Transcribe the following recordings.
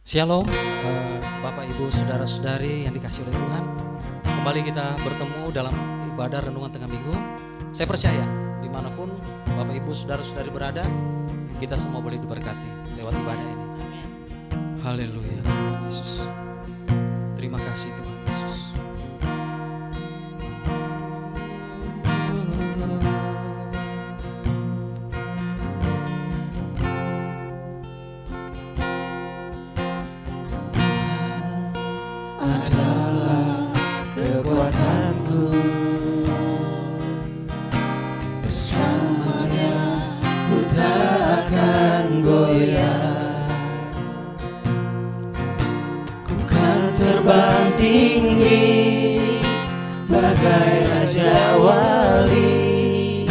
Shalom, Bapak Ibu Saudara-saudari yang dikasihi oleh Tuhan. Kembali kita bertemu dalam ibadah renungan tengah minggu. Saya percaya dimanapun Bapak Ibu Saudara-saudari berada, kita semua boleh diberkati lewat ibadah ini. Haleluya, Tuhan Yesus. Terima kasih Tuhan Yesus. Adalah kekuatanku, bersama Dia ku tak akan goyah. Ku kan terbang tinggi bagai raja wali,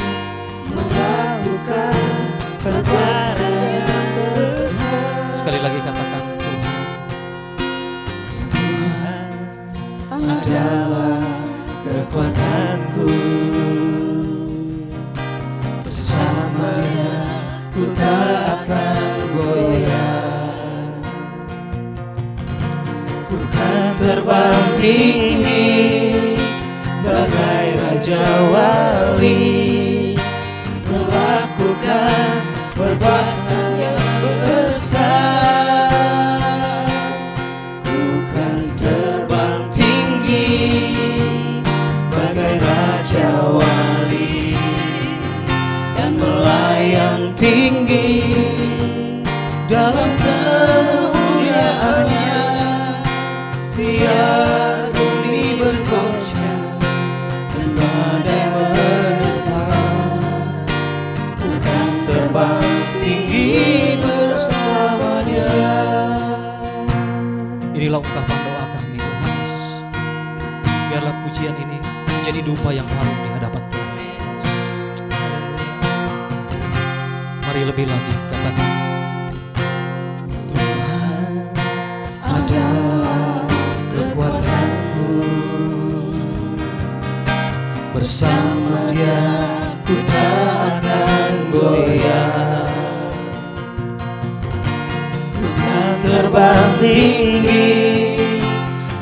melakukan perkara yang besar. Sekali lagi katakan, adalah kekuatanku, bersama Dia ku tak akan goyah. Ku kan terbang tinggi bagai raja wali, melakukan perbuatan yang besar. Ku kan terbang bagai raja wali dan melayang tinggi dalam kemuliaannya. Biar bumi bergoncang dan badai menerpa, ku kan terbang tinggi bersama Dia. inilah ungkapan doa kami Tuhan Yesus. Biarlah pujian ini menjadi dupa yang harum di hadapan Tuhan. Mari lebih lagi katakan, Tuhan adalah kekuatanku, bersama Dia ku tak akan goyah. Ku kan terbang tinggi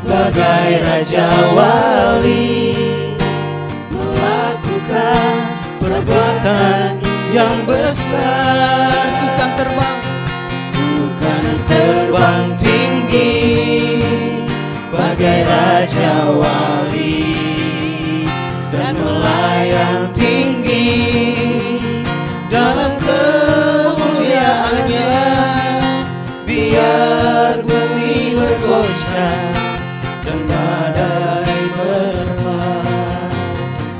bagai raja wali, melakukan perbuatan yang besar. Ku kan terbang tinggi bagai raja wali dan melayang tinggi dalam kemuliaannya. Biar bumi bergoncang dan badai menerpa,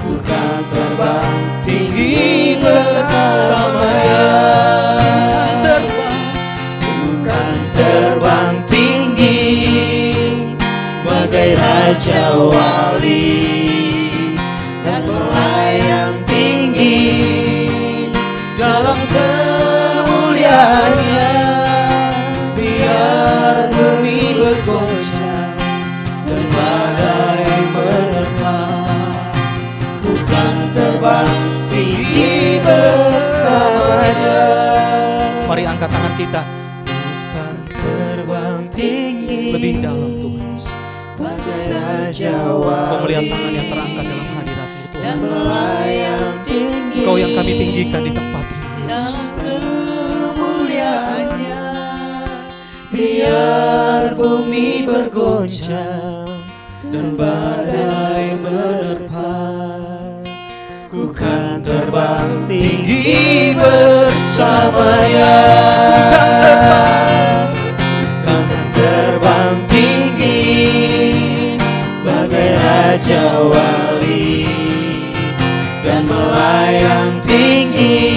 ku kan terbang tinggi bersama Dia. Ku kan terbang tinggi bagai raja wali dan melayang tinggi dalam kemuliaannya. Biar bumi bergoncang dan badai menerpa, ku kan terbang tinggi bersama Dia. mari angkat tangan kita Ku kan terbang tinggi lebih dalam Tuhan Yesus. bagai raja wali, Kau melihat tangan yang terangkat dalam hadirat-Mu dan Tuhan. melayang tinggi Kau yang kami tinggikan di tempat ini Yesus. kemuliaannya. Biar bumi bergoncang dan badai menerpa, ku kan terbang tinggi bersama Dia. Ku kan terbang tinggi bagai raja wali dan melayang tinggi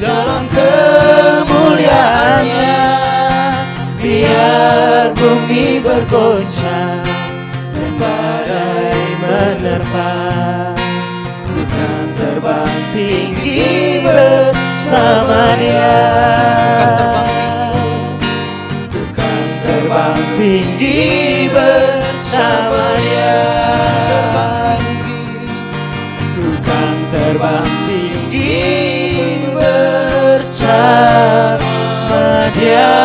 dalam kemuliaannya. Biar bumi bergoncang dan badai menerpa, ku kan terbang tinggi bersama Dia. Ku kan terbang tinggi bersama Dia. Ku kan terbang tinggi bersama Dia.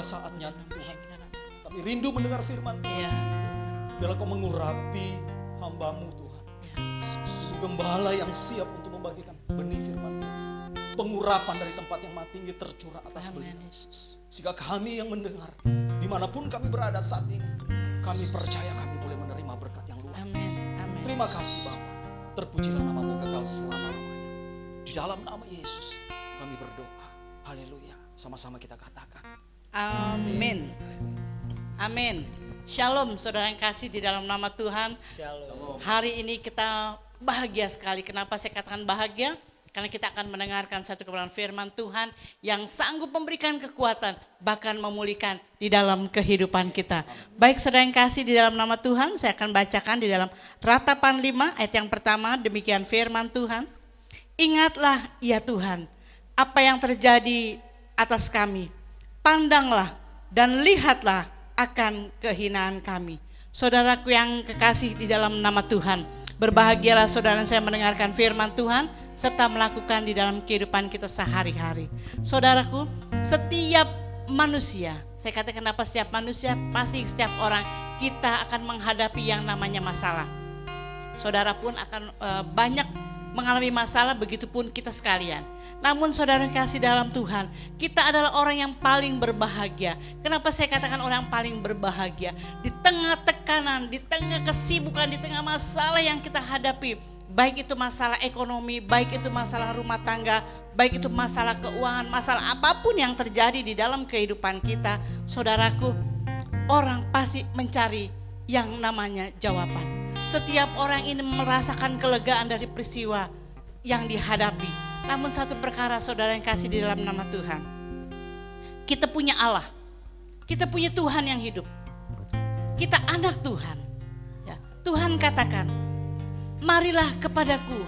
Saatnya Tuhan, kami rindu mendengar firman Tuhan. Biarlah Kau mengurapi hamba-Mu Tuhan. Ibu Gembala yang siap untuk membagikan benih firman Tuhan. Pengurapan dari tempat yang maha tinggi tercurah atas beliau. Sehingga kami yang mendengar, dimanapun kami berada saat ini, kami percaya kami boleh menerima berkat yang luar biasa. Terima kasih Bapa. Terpujilah nama-Mu kekal selama-lamanya. Di dalam nama Yesus kami berdoa. Haleluya. Sama-sama kita katakan. Amin. Amin. Shalom saudara yang kasih di dalam nama Tuhan. Shalom. Hari ini kita bahagia sekali. Kenapa saya katakan bahagia? Karena kita akan mendengarkan satu kebenaran firman Tuhan yang sanggup memberikan kekuatan, bahkan memulihkan di dalam kehidupan kita. Baik saudara yang kasih di dalam nama Tuhan, saya akan bacakan di dalam Ratapan 5 ayat yang pertama, demikian firman Tuhan. Ingatlah ya Tuhan, apa yang terjadi atas kami. Pandanglah dan lihatlah akan kehinaan kami. Saudaraku yang kekasih di dalam nama Tuhan, berbahagialah saudara saya mendengarkan firman Tuhan serta melakukan di dalam kehidupan kita sehari-hari. Saudaraku, setiap manusia, saya katakan kenapa setiap manusia, pasti setiap orang kita akan menghadapi yang namanya masalah. Saudara pun akan banyak mengalami masalah, begitupun kita sekalian. Namun saudara kasih dalam Tuhan, kita adalah orang yang paling berbahagia. Kenapa saya katakan orang yang paling berbahagia? Di tengah tekanan, di tengah kesibukan, di tengah masalah yang kita hadapi, Baik itu masalah ekonomi, baik itu masalah rumah tangga, baik itu masalah keuangan, masalah apapun yang terjadi di dalam kehidupan kita, saudaraku, orang pasti mencari yang namanya jawaban. Setiap orang ini merasakan kelegaan dari peristiwa yang dihadapi. Namun satu perkara saudara yang kasih di dalam nama Tuhan, kita punya Allah, kita punya Tuhan yang hidup, kita anak Tuhan. Ya, Tuhan katakan, marilah kepadaku,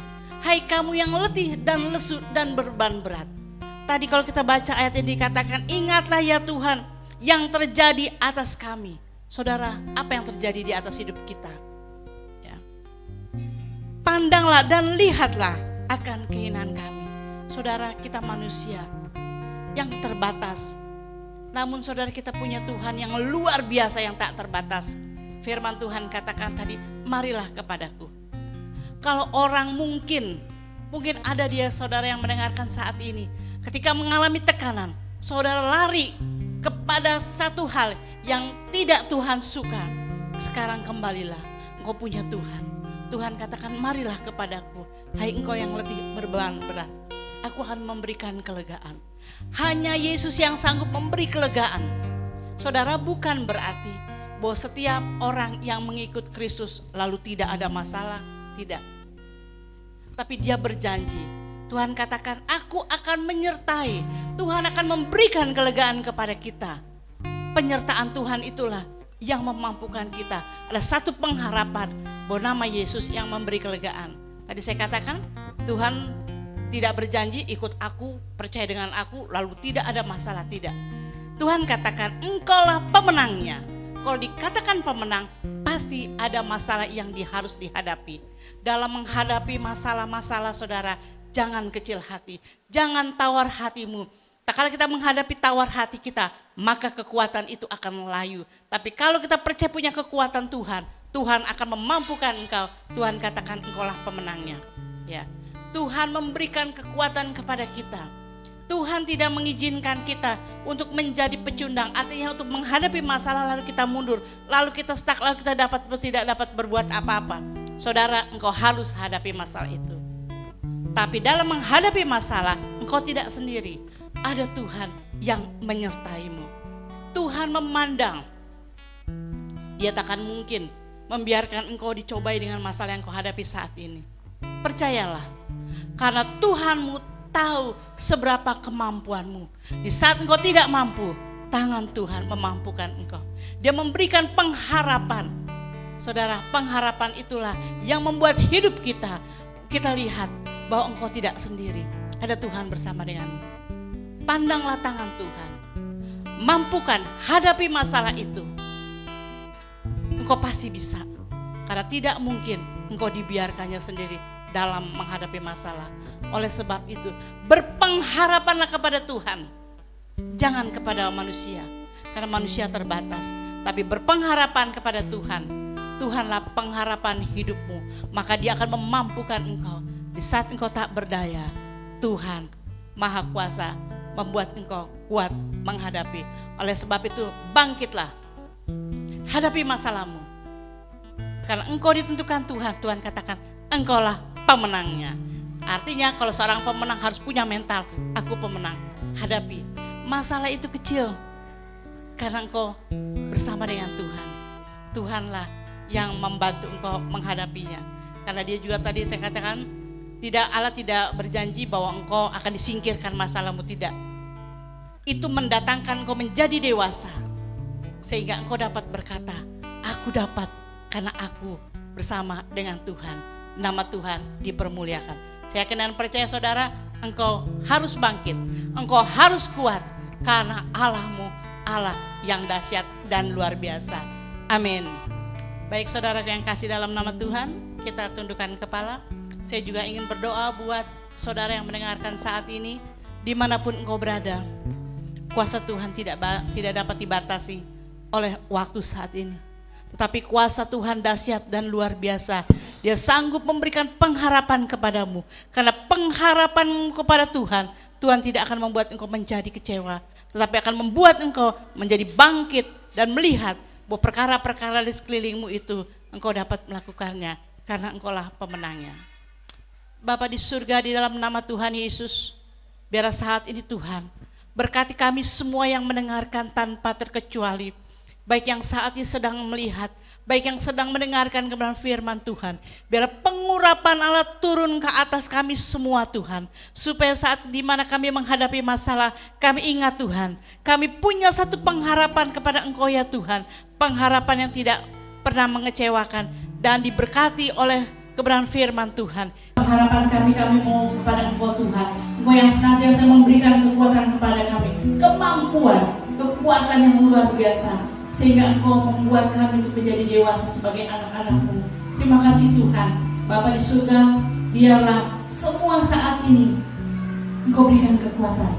hai kamu yang letih dan lesu dan beban berat. Tadi kalau kita baca ayat ini dikatakan, ingatlah ya Tuhan yang terjadi atas kami. Saudara, apa yang terjadi di atas hidup kita? Ya. Pandanglah dan lihatlah akan kehinaan kami. Saudara, kita manusia yang terbatas. Namun saudara, kita punya Tuhan yang luar biasa, yang tak terbatas. Firman Tuhan katakan tadi, marilah kepadaku. Kalau orang mungkin ada dia saudara yang mendengarkan saat ini, ketika mengalami tekanan, saudara lari kepada satu hal yang tidak Tuhan suka. Sekarang kembalilah, engkau punya Tuhan. Tuhan katakan, marilah kepadaku, hai engkau yang letih berbeban berat, aku akan memberikan kelegaan. Hanya Yesus yang sanggup memberi kelegaan. Saudara, bukan berarti bahwa setiap orang yang mengikut Kristus lalu tidak ada masalah. Tidak. Tapi dia berjanji. Tuhan katakan, aku akan menyertai. Tuhan akan memberikan kelegaan kepada kita. Penyertaan Tuhan itulah yang memampukan kita. Ada satu pengharapan bahwa nama Yesus yang memberi kelegaan. Tadi saya katakan, Tuhan tidak berjanji ikut aku, percaya dengan aku, lalu tidak ada masalah. Tidak. Tuhan katakan, engkaulah pemenangnya. Kalau dikatakan pemenang, pasti ada masalah yang harus dihadapi. Dalam menghadapi masalah-masalah saudara, jangan kecil hati, jangan tawar hatimu. Tak kala kita menghadapi tawar hati kita, maka kekuatan itu akan melayu. Tapi kalau kita percaya punya kekuatan Tuhan, Tuhan akan memampukan engkau. Tuhan katakan, engkaulah pemenangnya. Ya, Tuhan memberikan kekuatan kepada kita. Tuhan tidak mengizinkan kita untuk menjadi pecundang, artinya untuk menghadapi masalah lalu kita mundur, lalu kita stuck, lalu kita tidak dapat berbuat apa-apa. Saudara, engkau harus hadapi masalah itu. Tapi dalam menghadapi masalah, engkau tidak sendiri. Ada Tuhan yang menyertaimu. Tuhan memandang. Dia takkan mungkin membiarkan engkau dicobai dengan masalah yang kau hadapi saat ini. Percayalah, karena Tuhanmu tahu seberapa kemampuanmu. Di saat engkau tidak mampu, tangan Tuhan memampukan engkau. Dia memberikan pengharapan. Saudara, pengharapan itulah yang membuat hidup kita lihat bahwa engkau tidak sendiri. Ada Tuhan bersama denganmu. Pandanglah tangan Tuhan. Mampukan hadapi masalah itu. Engkau pasti bisa. Karena tidak mungkin engkau dibiarkannya sendiri dalam menghadapi masalah. Oleh sebab itu, berpengharapanlah kepada Tuhan. Jangan kepada manusia, karena manusia terbatas. Tapi berpengharapan kepada Tuhan. Tuhanlah pengharapan hidupmu. Maka dia akan memampukan engkau. Di saat engkau tak berdaya, Tuhan Maha Kuasa membuat engkau kuat menghadapi. Oleh sebab itu, bangkitlah. Hadapi masalahmu. Karena engkau ditentukan Tuhan. Tuhan katakan, engkaulah pemenangnya. Artinya kalau seorang pemenang harus punya mental, aku pemenang. Hadapi. Masalah itu kecil. Karena engkau bersama dengan Tuhan. Tuhanlah yang membantu engkau menghadapinya. Karena dia juga tadi saya katakan, Allah tidak berjanji bahwa engkau akan disingkirkan masalahmu, tidak. Itu mendatangkan engkau menjadi dewasa. Sehingga engkau dapat berkata, aku dapat karena aku bersama dengan Tuhan. Nama Tuhan dipermuliakan. Saya yakin dan percaya saudara, engkau harus bangkit. Engkau harus kuat karena Allahmu Allah yang dahsyat dan luar biasa. Amin. Baik saudara yang kasih dalam nama Tuhan, kita tundukkan kepala. Saya juga ingin berdoa buat saudara yang mendengarkan saat ini, dimanapun engkau berada. Kuasa Tuhan tidak dapat dibatasi oleh waktu saat ini. Tetapi kuasa Tuhan dahsyat dan luar biasa. Dia sanggup memberikan pengharapan kepadamu. Karena pengharapanmu kepada Tuhan, Tuhan tidak akan membuat engkau menjadi kecewa. Tetapi akan membuat engkau menjadi bangkit dan melihat bahwa perkara-perkara di sekelilingmu itu engkau dapat melakukannya. Karena engkaulah pemenangnya. Bapa di surga, di dalam nama Tuhan Yesus, biarlah saat ini Tuhan berkati kami semua yang mendengarkan tanpa terkecuali, baik yang saat ini sedang melihat, baik yang sedang mendengarkan kebenaran firman Tuhan. Biarlah pengurapan Allah turun ke atas kami semua Tuhan, supaya saat di mana kami menghadapi masalah, kami ingat Tuhan, kami punya satu pengharapan kepada Engkau ya Tuhan, pengharapan yang tidak pernah mengecewakan dan diberkati oleh kebenaran firman Tuhan. Harapan kami mau kepada Engkau Tuhan, Engkau yang senantiasa memberikan kekuatan kepada kami, kekuatan yang luar biasa, sehingga Engkau membuat kami untuk menjadi dewasa sebagai anak-anak-Mu. Terima kasih Tuhan. Bapa di surga, biarlah semua saat ini Engkau berikan kekuatan,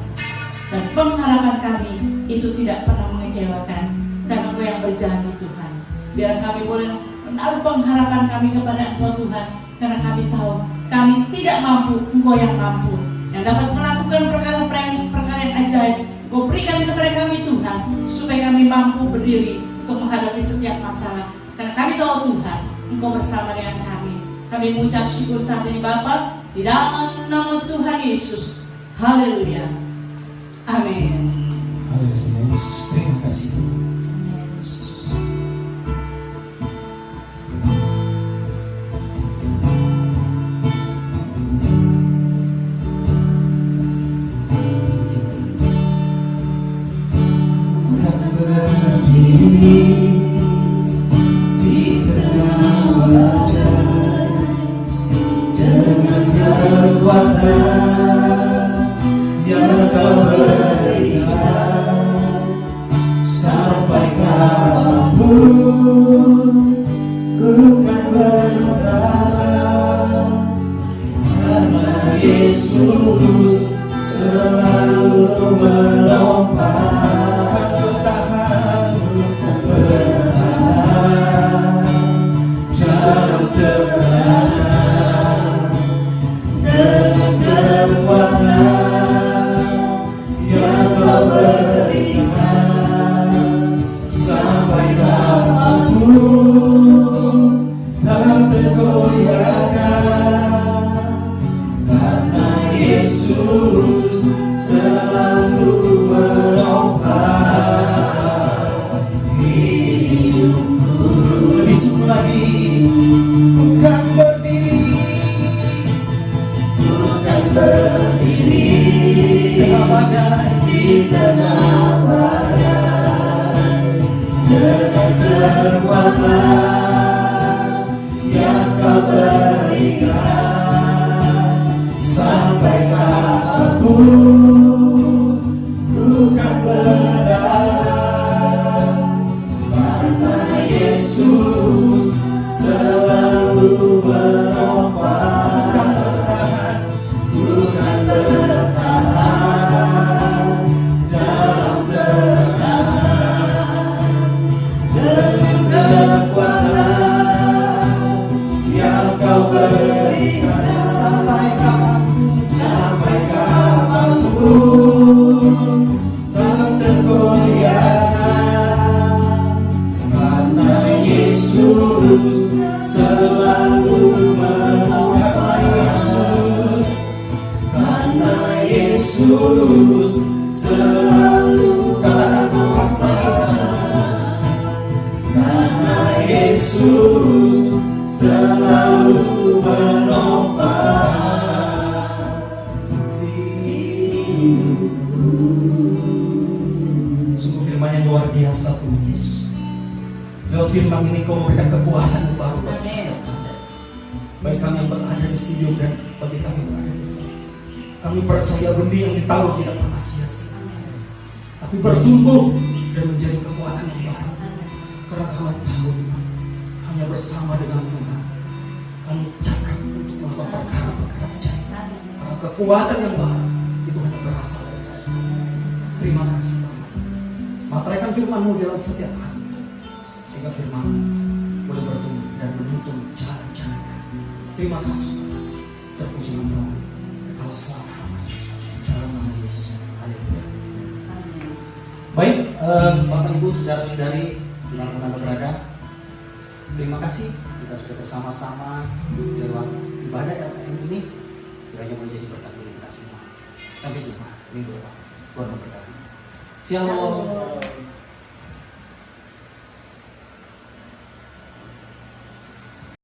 dan pengharapan kami itu tidak pernah mengecewakan, karena Engkau yang berjanji Tuhan. Biar kami boleh menaruh pengharapan kami kepada Engkau Tuhan, karena kami tahu kami tidak mampu, Engkau yang mampu, yang dapat melakukan perkara yang ajaib. Engkau berikan kepada kami Tuhan, supaya kami mampu berdiri untuk menghadapi setiap masalah, karena kami tahu Tuhan Engkau bersama dengan kami. Kami mengucap syukur saat ini Bapa, di dalam nama Tuhan Yesus. Haleluya. Amin. Haleluya Yesus, terima kasih Tuhan. Amin, Yesus. Di tengah badai dengan kekuatan yang Kau berikan, sampai kapanpun ku kan bertahan, karena Yesus selalu melompat. Dalam tekanan dengan kekuatan yang Kau berikan, sampai kapanpun tak tergoyahkan, karena Yesus selalu menopang hidupku. Lebih sungguh lagi, bukan berdiri di tengah badai, dengan kekuatan yang Kau berikan, sampai kapanpun bukan berdarah, karena Yesus selalu menopang. Bukan bertahan dalam tekanan dengan kekuatan yang Kau berikan, sampai kapanpun tak tergoyahkan, karena Yesus selalu menopang. Karena Yesus selalu, katakan karena Yesus, karena Yesus selalu menopang hidupku. Sungguh firman yang luar biasa Tuhan Yesus. Lewat firman ini Kau memberikan kekuatan yang baru bagi setiap kami, baik kami yang berada di studio dan bagi kami yang berada di rumah. Kami percaya benih yang ditabur tidak pernah sia-sia, tapi bertumbuh dan menjadi kekuatan yang baru. Karena kami tahu hanya bersama dengan Tuhan kami cakap untuk melakukan perkara-perkara ajaib. Karena kekuatan yang baru itu hanya berasal dari Tuhan. Terima kasih Bapak. Materaikan firman-Mu dalam setiap hati kami, sehingga firman-Mu boleh bertumbuh dan menuntun jalan-jalan kami. Terima kasih Bapak. Terpuji Engkau kekal selama-lamanya. Dalam nama Yesus. Haleluya. Baik, Bapak Ibu, saudara-saudari dimanapun Anda berada, terima kasih kita sudah bersama-sama lewat ibadah RPM ini. kiranya boleh jadi berkat bagi kita semua. Sampai jumpa minggu depan. Tuhan memberkati. Shalom.